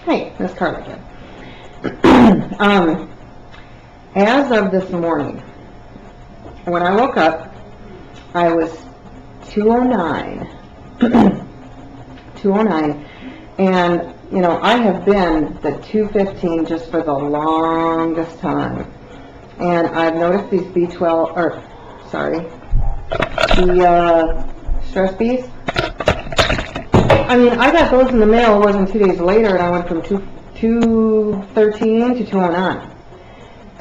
Hi, Miss Carla again. As of this morning, when I woke up, I was 209. 209. And, you know, I have been the 215 just for the longest time. And I've noticed these B12, or, sorry, the stress bees. I mean, I got those in the mail, it wasn't 2 days later, and I went from 213 to 209.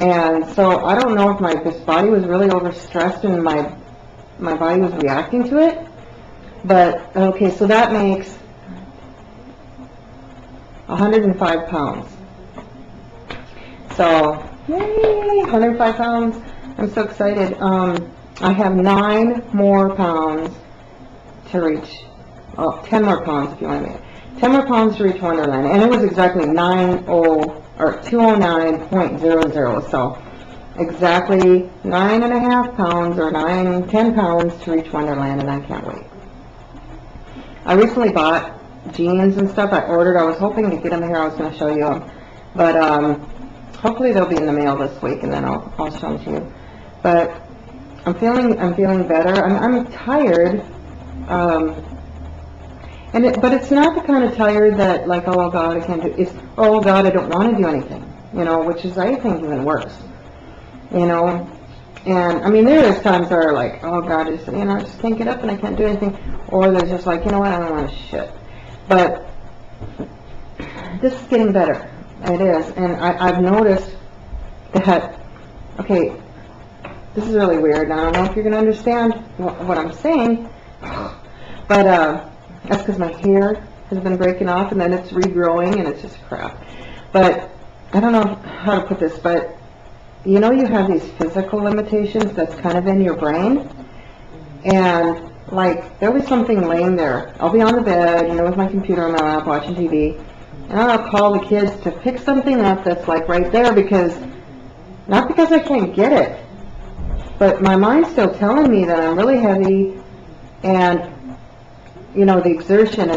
And so I don't know if this body was really overstressed and my body was reacting to it. But, okay, so that makes 105 pounds. So, yay, 105 pounds. I'm so excited. I have 9 more pounds to reach. Oh, 10 more pounds if you want to make it. 10 more pounds to reach Wonderland. And it was exactly 209.00. So exactly 9.5 pounds or 10 pounds to reach Wonderland, and I can't wait. I recently bought jeans and stuff. I was hoping to get them here. I was going to show you them. But hopefully they'll be in the mail this week, and then I'll show them to you. But I'm feeling better. I'm tired. But it's not the kind of tired that, like, oh God, I can't do it. It's, oh God, I don't want to do anything, you know, which is, I think, even worse, you know. And I mean, there is times where, like, oh God, I just can't get up and I can't do anything. Or there's just like, you know what, I don't want to shit. But this is getting better. It is. And I've noticed that, okay, this is really weird. And I don't know if you're going to understand what I'm saying, but that's because my hair has been breaking off and then it's regrowing and it's just crap. But I don't know how to put this, but you know, you have these physical limitations that's kind of in your brain. And like, there'll be something laying there. I'll be on the bed, you know, with my computer on my lap watching TV, and I'll call the kids to pick something up that's like right there, because, not because I can't get it, but my mind's still telling me that I'm really heavy, and you know, the exertion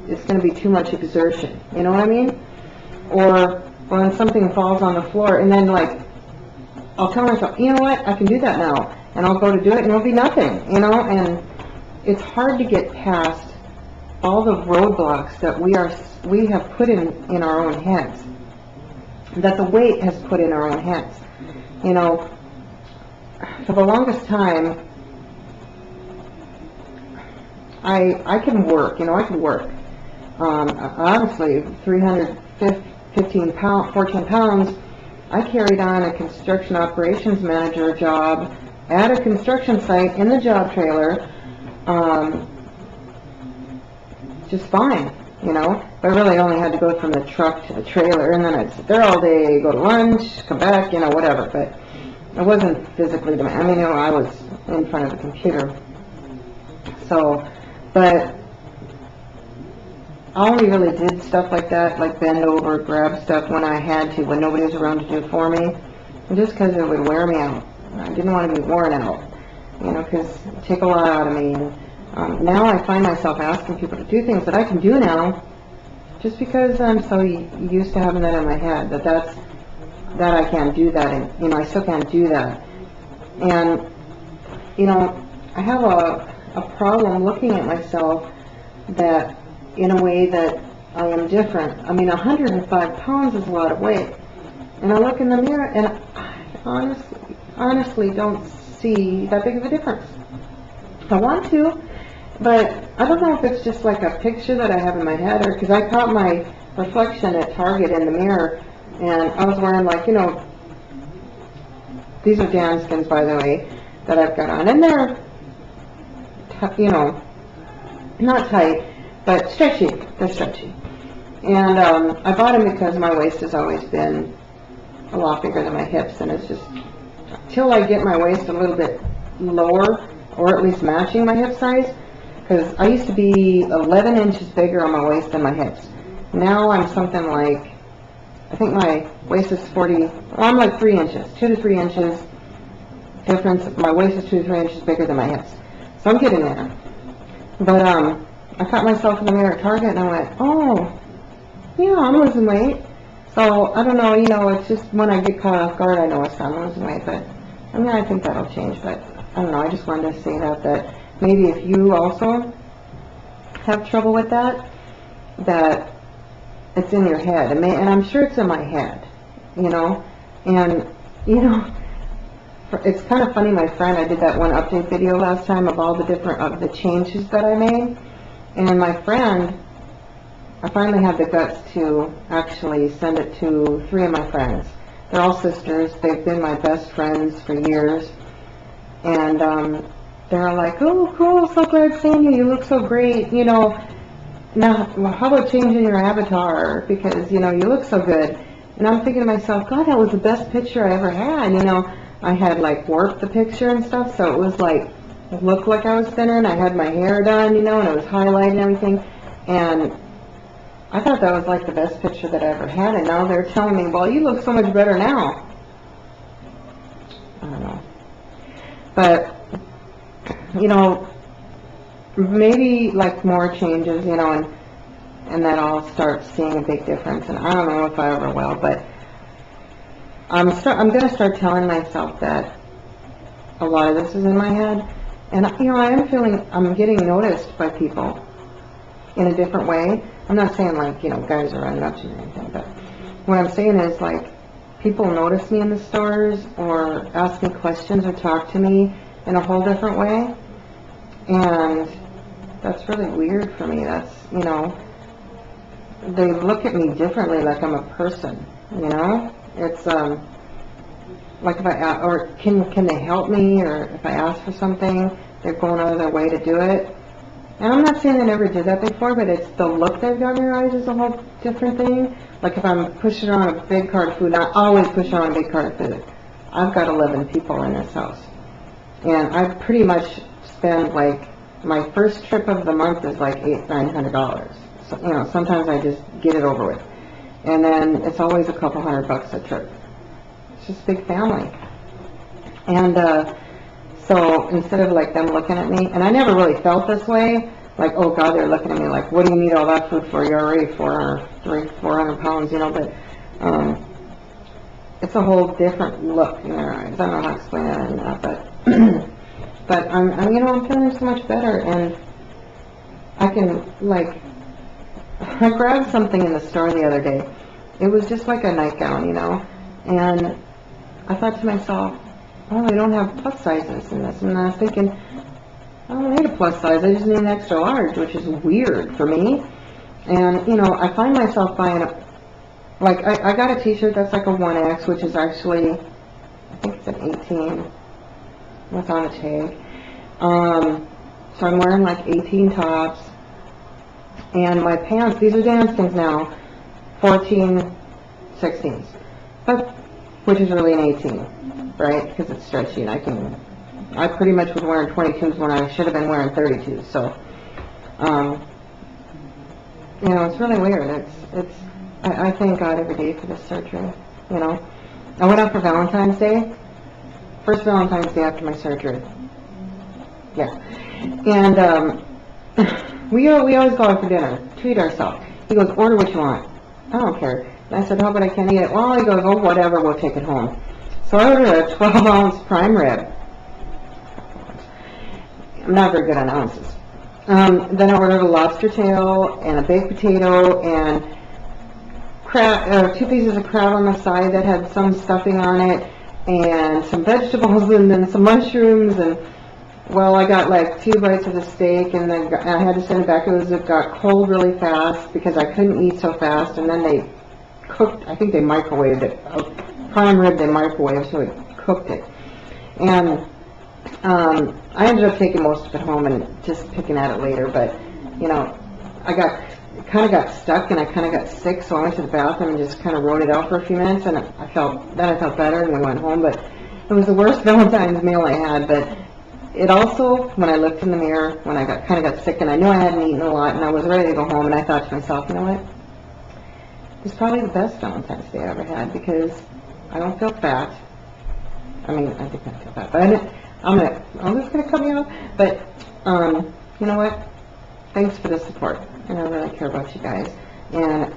it's going to be too much exertion, you know what I mean? Or when something falls on the floor, and then, like, I'll tell myself, you know what, I can do that now, and I'll go to do it, and it'll be nothing, you know. And it's hard to get past all the roadblocks that we have put in our own heads, that the weight has put in our own heads, you know. For the longest time, I can work, you know, I can work. Honestly, 14 pounds, I carried on a construction operations manager job at a construction site in the job trailer, just fine, you know. But I really only had to go from the truck to the trailer, and then I'd sit there all day, go to lunch, come back, you know, whatever. But it wasn't physically demanding. I mean, you know, I was in front of the computer. So, but I only really did stuff like that, like bend over, grab stuff when I had to, when nobody was around to do it for me, and just because it would wear me out. I didn't want to be worn out, you know, because it would take a lot out of me. And now I find myself asking people to do things that I can do now, just because I'm so used to having that in my head, that I can't do that, and, you know, I still can't do that. And, you know, I have a problem looking at myself that, in a way that I am different. I mean, 105 pounds is a lot of weight. And I look in the mirror and I honestly don't see that big of a difference. I want to, but I don't know if it's just like a picture that I have in my head, or because I caught my reflection at Target in the mirror, and I was wearing, like, you know, these are Danskins, by the way, that I've got on, and they're, you know, not tight, but stretchy. They're stretchy. And I bought them because my waist has always been a lot bigger than my hips, and it's just, till I get my waist a little bit lower, or at least matching my hip size, because I used to be 11 inches bigger on my waist than my hips. Now I'm something like, I think my waist is 40, well, I'm like 3 inches, 2 to 3 inches difference. My waist is 2 to 3 inches bigger than my hips. So I'm getting there. But I caught myself in the mirror at Target, and I went, oh, yeah, I'm losing weight. So, I don't know, it's just when I get caught off guard, I know I'm losing weight, but, I mean, I think that'll change, but, I don't know, I just wanted to say that maybe if you also have trouble with that it's in your head, and I'm sure it's in my head, and, it's kind of funny, my friend, I did that one update video last time of all the different, of the changes that I made, and my friend, I finally had the guts to actually send it to 3 of my friends. They're all sisters. They've been my best friends for years. And they're like, oh, cool, so glad seeing you. You look so great. Now, how about changing your avatar? Because, you look so good. And I'm thinking to myself, God, that was the best picture I ever had. I had, like, warped the picture and stuff, so it was, like, it looked like I was thinner, and I had my hair done, and I was highlighting and everything. And I thought that was like the best picture that I ever had, and now they're telling me, well, you look so much better now. I don't know. But, maybe like more changes, and that I'll start seeing a big difference. And I don't know if I ever will, but I'm going to start telling myself that a lot of this is in my head. And, I am feeling, I'm getting noticed by people in a different way. I'm not saying like, guys are running up to me or anything, but what I'm saying is like, people notice me in the stores or ask me questions or talk to me in a whole different way. And that's really weird for me. That's, they look at me differently, like I'm a person, It's, like if or can they help me, or if I ask for something, they're going out of their way to do it. And I'm not saying they never did that before, but it's the look they've got in their eyes is a whole different thing. Like if I'm pushing on a big cart of food, and I always push on a big cart of food. I've got 11 people in this house. And I pretty much spend like, my first trip of the month is like $800-900. So, sometimes I just get it over with. And then it's always a couple $100 a trip. It's just a big family. And, so instead of like them looking at me, and I never really felt this way, like, oh God, they're looking at me like, what do you need all that food for? You're already 400 pounds, but it's a whole different look in their eyes. I don't know how to explain that or not, but but I'm feeling so much better, and I can like, I grabbed something in the store the other day. It was just like a nightgown, and I thought to myself, oh, they don't have plus sizes in this. And I was thinking, I don't need a plus size. I just need an extra large, which is weird for me. And, I find myself buying like, I got a t-shirt that's like a 1X, which is actually, I think it's an 18. What's on the tag? So I'm wearing like 18 tops. And my pants, these are Danskins now, 14, 16s. But, which is really an 18. Right? Because it's stretchy, and I pretty much was wearing 22s when I should have been wearing 32s, so, it's really weird. I thank God every day for this surgery, I went out for Valentine's Day, first Valentine's Day after my surgery, yeah, and, we always go out for dinner, treat ourselves. He goes, order what you want. I don't care. And I said, how about I can't eat it? Well, he goes, oh, whatever, we'll take it home. So I ordered a 12-ounce prime rib. I'm not very good on ounces. Then I ordered a lobster tail and a baked potato and crab, 2 pieces of crab on the side that had some stuffing on it, and some vegetables, and then some mushrooms, and well, I got like 2 bites of the steak, and then I had to send it back. It got cold really fast because I couldn't eat so fast, and then they cooked, I think they microwaved it. Prime rib they microwaved, so it cooked it. And I ended up taking most of it home and just picking at it later, but I kind of got stuck, and I kind of got sick, so I went to the bathroom and just kind of wrote it out for a few minutes, and I felt better, and we went home. But it was the worst Valentine's meal I had. But it also, when I looked in the mirror, when I kind of got sick, and I knew I hadn't eaten a lot, and I was ready to go home, and I thought to myself, you know what? It's probably the best Valentine's Day I ever had, because I don't feel fat. I mean, I think I feel fat, but I'm just gonna cut me off. But you know what? Thanks for the support, and I really care about you guys. And